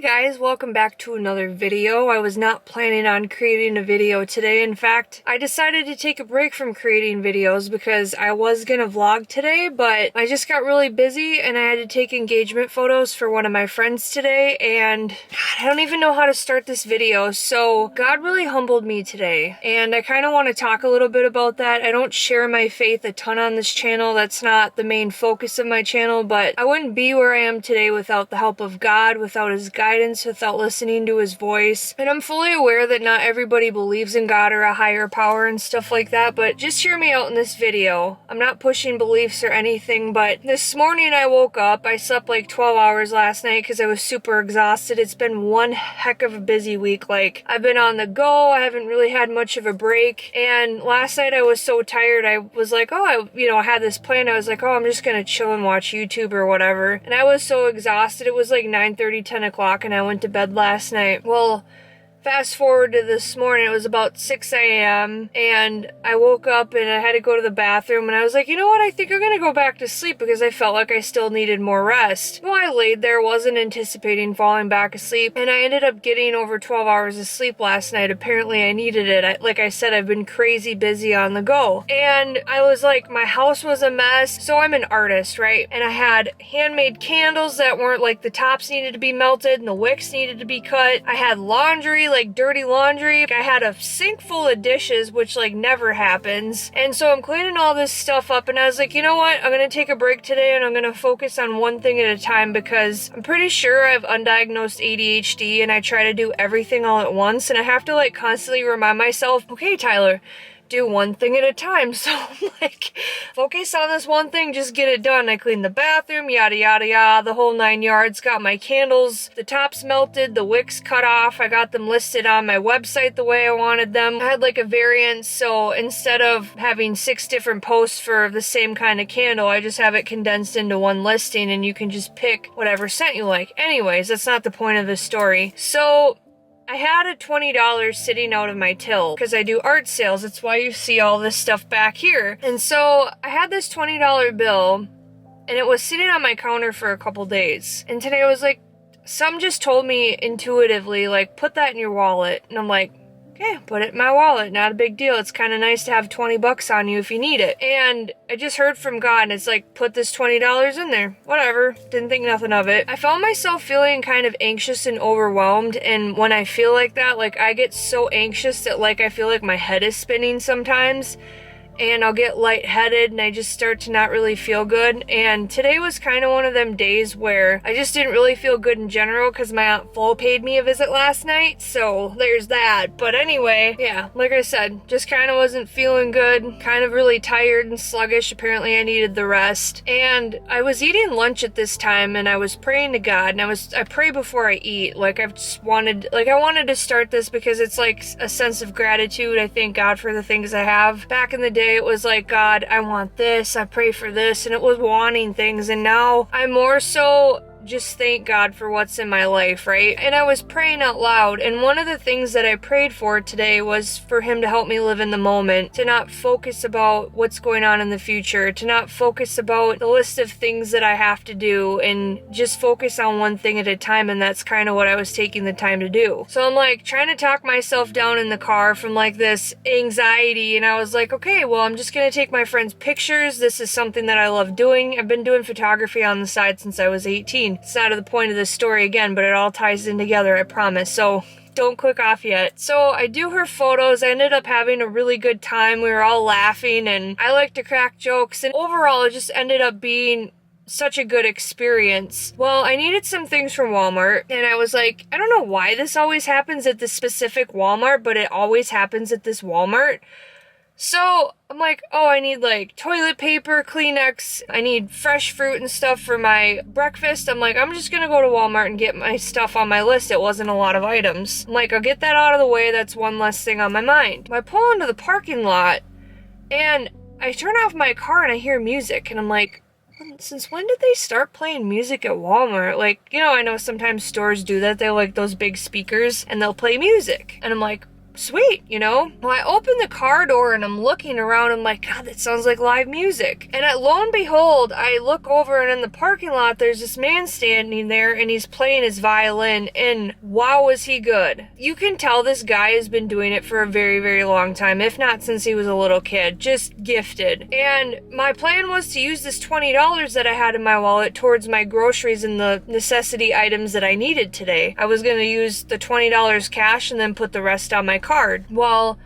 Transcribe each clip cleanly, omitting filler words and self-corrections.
Guys, welcome back to another video. I was not planning on creating a video today. In fact, I decided to take a break from creating videos because I was gonna vlog today, but I just got really busy and I had to take engagement photos for one of my friends today, and God, I don't even know how to start this video. So God really humbled me today, and I kind of want to talk a little bit about that. I don't share my faith a ton on this channel. That's not the main focus of my channel, but I wouldn't be where I am today without the help of God, without his guidance, without listening to his voice. And I'm fully aware that not everybody believes in God or a higher power and stuff like that, but just hear me out in this video. I'm not pushing beliefs or anything, but this morning I woke up. I slept like 12 hours last night because I was super exhausted. It's been one heck of a busy week. Like, I've been on the go. I haven't really had much of a break. And last night I was so tired. I was like, I had this plan. I was like, I'm just gonna chill and watch YouTube or whatever. And I was so exhausted. It was like 9:30, 10 o'clock, and I went to bed last night. Well, fast forward to this morning, it was about 6 a.m. and I woke up and I had to go to the bathroom, and I was like, you know what, I think I'm gonna go back to sleep because I felt like I still needed more rest. Well, I laid there, wasn't anticipating falling back asleep, and I ended up getting over 12 hours of sleep last night. Apparently I needed it. Like I said, I've been crazy busy on the go. And I was like, my house was a mess. So I'm an artist, right? And I had handmade candles that weren't, like, the tops needed to be melted and the wicks needed to be cut. I had laundry, like dirty laundry. I had a sink full of dishes, which like never happens. And so I'm cleaning all this stuff up, and I was like, you know what? I'm gonna take a break today and I'm gonna focus on one thing at a time, because I'm pretty sure I've undiagnosed ADHD and I try to do everything all at once, and I have to like constantly remind myself, okay, Tyler, do one thing at a time. So I'm like, focus on this one thing, just get it done. I cleaned the bathroom, yada yada yada, the whole 9 yards. Got my candles, the tops melted, the wicks cut off. I got them listed on my website the way I wanted them. I had like a variant, so instead of having 6 different posts for the same kind of candle, I just have it condensed into one listing, and you can just pick whatever scent you like. Anyways, that's not the point of this story. So I had a $20 sitting out of my till because I do art sales. That's why you see all this stuff back here. And so I had this $20 bill, and it was sitting on my counter for a couple days. And today I was like, some just told me intuitively, like, put that in your wallet. And I'm like, okay, put it in my wallet, not a big deal. It's kind of nice to have 20 bucks on you if you need it. And I just heard from God, and it's like, put this $20 in there. Whatever. Didn't think nothing of it. I found myself feeling kind of anxious and overwhelmed, and when I feel like that, like, I get so anxious that, like, I feel like my head is spinning sometimes, and I'll get lightheaded and I just start to not really feel good. And today was kind of one of them days where I just didn't really feel good in general because my Aunt Flo paid me a visit last night, so there's that. But anyway, yeah, like I said, just kind of wasn't feeling good, kind of really tired and sluggish. Apparently I needed the rest. And I was eating lunch at this time, and I was praying to God, and I pray before I eat. Like, I wanted to start this because it's like a sense of gratitude. I thank God for the things I have. Back in the day, it was like, God, I want this, I pray for this, and it was wanting things. And now I'm more so just thank God for what's in my life, right? And I was praying out loud, and one of the things that I prayed for today was for him to help me live in the moment, to not focus about what's going on in the future, to not focus about the list of things that I have to do, and just focus on one thing at a time. And that's kind of what I was taking the time to do. So I'm like trying to talk myself down in the car from like this anxiety, and I was like, okay, well, I'm just gonna take my friend's pictures. This is something that I love doing. I've been doing photography on the side since I was 18. It's not the point of this story again, but it all ties in together, I promise. So don't click off yet. So I do her photos. I ended up having a really good time. We were all laughing, and I like to crack jokes, and overall it just ended up being such a good experience. Well, I needed some things from Walmart, and I was like, I don't know why this always happens at this specific Walmart, but it always happens at this Walmart. So I'm like, I need like toilet paper, Kleenex, I need fresh fruit and stuff for my breakfast. I'm like, I'm just gonna go to Walmart and get my stuff on my list. It wasn't a lot of items. I'm like, I'll get that out of the way. That's one less thing on my mind. I pull into the parking lot, and I turn off my car, and I hear music, and I'm like, since when did they start playing music at Walmart? Like, I know sometimes stores do that. They have like those big speakers, and they'll play music. And I'm like, sweet, you know? Well, I open the car door and I'm looking around. I'm like, God, that sounds like live music. And lo and behold, I look over and in the parking lot, there's this man standing there and he's playing his violin. And wow, is he good. You can tell this guy has been doing it for a very, very long time, if not since he was a little kid. Just gifted. And my plan was to use this $20 that I had in my wallet towards my groceries and the necessity items that I needed today. I was going to use the $20 cash and then put the rest on my card. Well,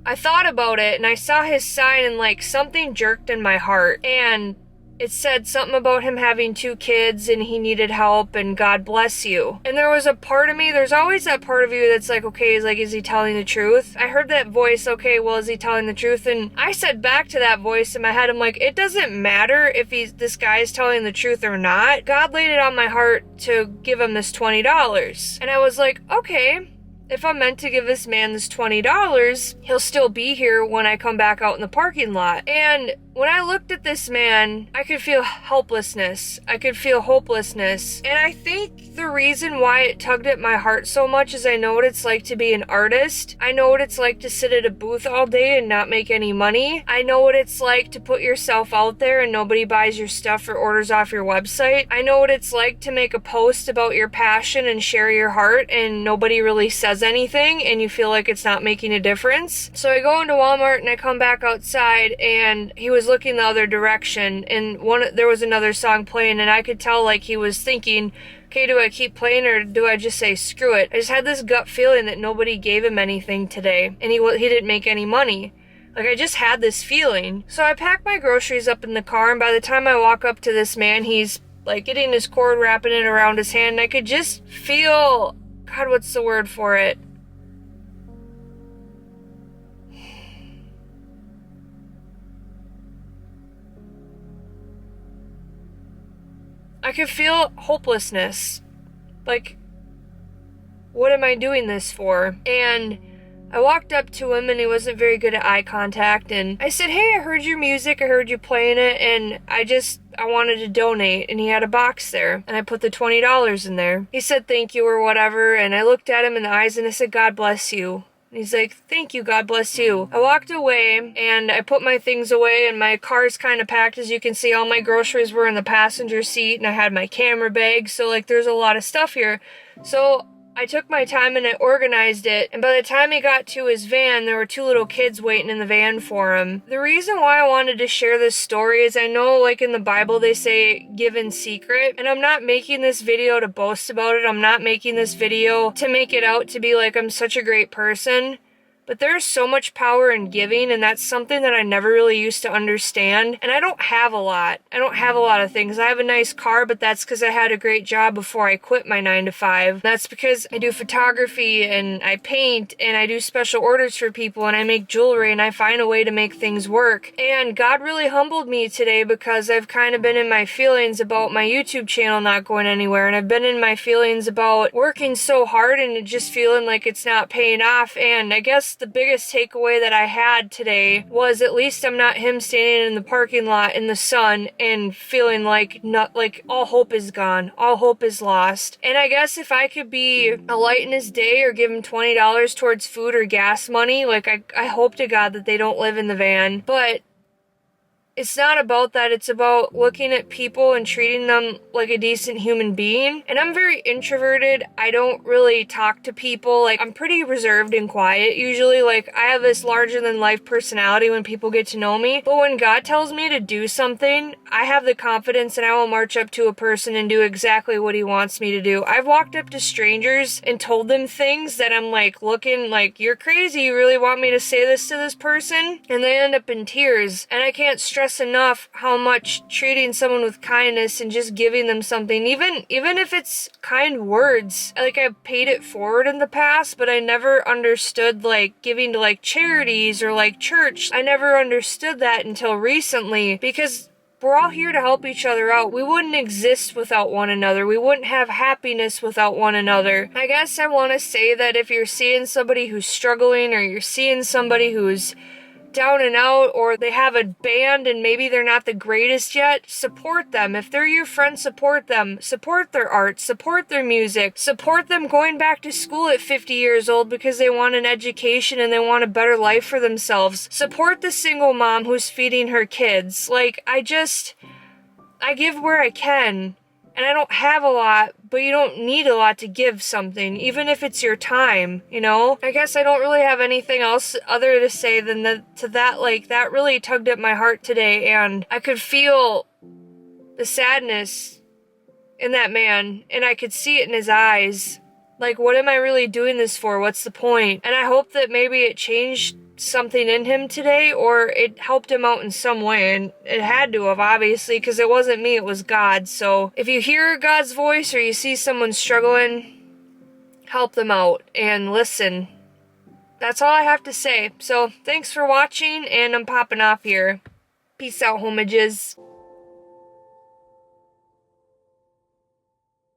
I thought about it and I saw his sign and like something jerked in my heart, and it said something about him having 2 kids and he needed help and God bless you. And there was a part of me, there's always that part of you that's like, okay, is he telling the truth? I heard that voice, okay, well, is he telling the truth? And I said back to that voice in my head, I'm like, it doesn't matter if this guy is telling the truth or not. God laid it on my heart to give him this $20. And I was like, okay, if I'm meant to give this man this $20, he'll still be here when I come back out in the parking lot. And when I looked at this man, I could feel helplessness. I could feel hopelessness. And I think the reason why it tugged at my heart so much is I know what it's like to be an artist. I know what it's like to sit at a booth all day and not make any money. I know what it's like to put yourself out there and nobody buys your stuff or orders off your website. I know what it's like to make a post about your passion and share your heart and nobody really says anything and you feel like it's not making a difference. So I go into Walmart and I come back outside and he was looking the other direction, and there was another song playing and I could tell like he was thinking, okay, do I keep playing or do I just say screw it? I just had this gut feeling that nobody gave him anything today and he didn't make any money. Like, I just had this feeling. So I pack my groceries up in the car, and by the time I walk up to this man, he's like getting his cord, wrapping it around his hand, and I could just feel, God, what's the word for it? I could feel hopelessness. Like, what am I doing this for? And I walked up to him and he wasn't very good at eye contact, and I said, hey, I heard your music, I heard you playing it, and I wanted to donate, and he had a box there, and I put the $20 in there. He said thank you or whatever, and I looked at him in the eyes and I said, God bless you. And he's like, thank you, God bless you. I walked away and I put my things away, and my car's kind of packed. As you can see, all my groceries were in the passenger seat and I had my camera bag. So like there's a lot of stuff here. So I took my time and I organized it, and by the time he got to his van, there were 2 little kids waiting in the van for him. The reason why I wanted to share this story is I know like in the Bible they say give in secret, and I'm not making this video to boast about it. I'm not making this video to make it out to be like I'm such a great person. But there's so much power in giving, and that's something that I never really used to understand. And I don't have a lot. I don't have a lot of things. I have a nice car, but that's because I had a great job before I quit my 9-to-5. That's because I do photography and I paint and I do special orders for people and I make jewelry and I find a way to make things work. And God really humbled me today because I've kind of been in my feelings about my YouTube channel not going anywhere, and I've been in my feelings about working so hard and just feeling like it's not paying off. And I guess the biggest takeaway that I had today was at least I'm not him standing in the parking lot in the sun and feeling like all hope is gone, all hope is lost. And I guess if I could be a light in his day or give him $20 towards food or gas money, like I hope to God that they don't live in the van. But it's not about that. It's about looking at people and treating them like a decent human being. And I'm very introverted. I don't really talk to people. Like, I'm pretty reserved and quiet usually. Like, I have this larger than life personality when people get to know me. But when God tells me to do something, I have the confidence and I will march up to a person and do exactly what he wants me to do. I've walked up to strangers and told them things that I'm like looking like, you're crazy. You really want me to say this to this person? And they end up in tears. And I can't stress enough how much treating someone with kindness and just giving them something, even if it's kind words, like I've paid it forward in the past, but I never understood like giving to like charities or like church. I never understood that until recently, because we're all here to help each other out. We wouldn't exist without one another. We wouldn't have happiness without one another. I guess I want to say that if you're seeing somebody who's struggling or you're seeing somebody who's down and out, or they have a band and maybe they're not the greatest yet, support them. If they're your friend, support them. Support their art, support their music, support them going back to school at 50 years old because they want an education and they want a better life for themselves. Support the single mom who's feeding her kids. Like, I give where I can. And I don't have a lot, but you don't need a lot to give something, even if it's your time, you know? I guess I don't really have anything else other to say than that. Like, that really tugged at my heart today, and I could feel the sadness in that man, and I could see it in his eyes. Like, what am I really doing this for? What's the point? And I hope that maybe it changed something in him today, or it helped him out in some way, and it had to have, obviously, because it wasn't me, it was God. So if you hear God's voice or you see someone struggling, help them out and listen. That's all I have to say. So thanks for watching, and I'm popping off here. Peace out, homages.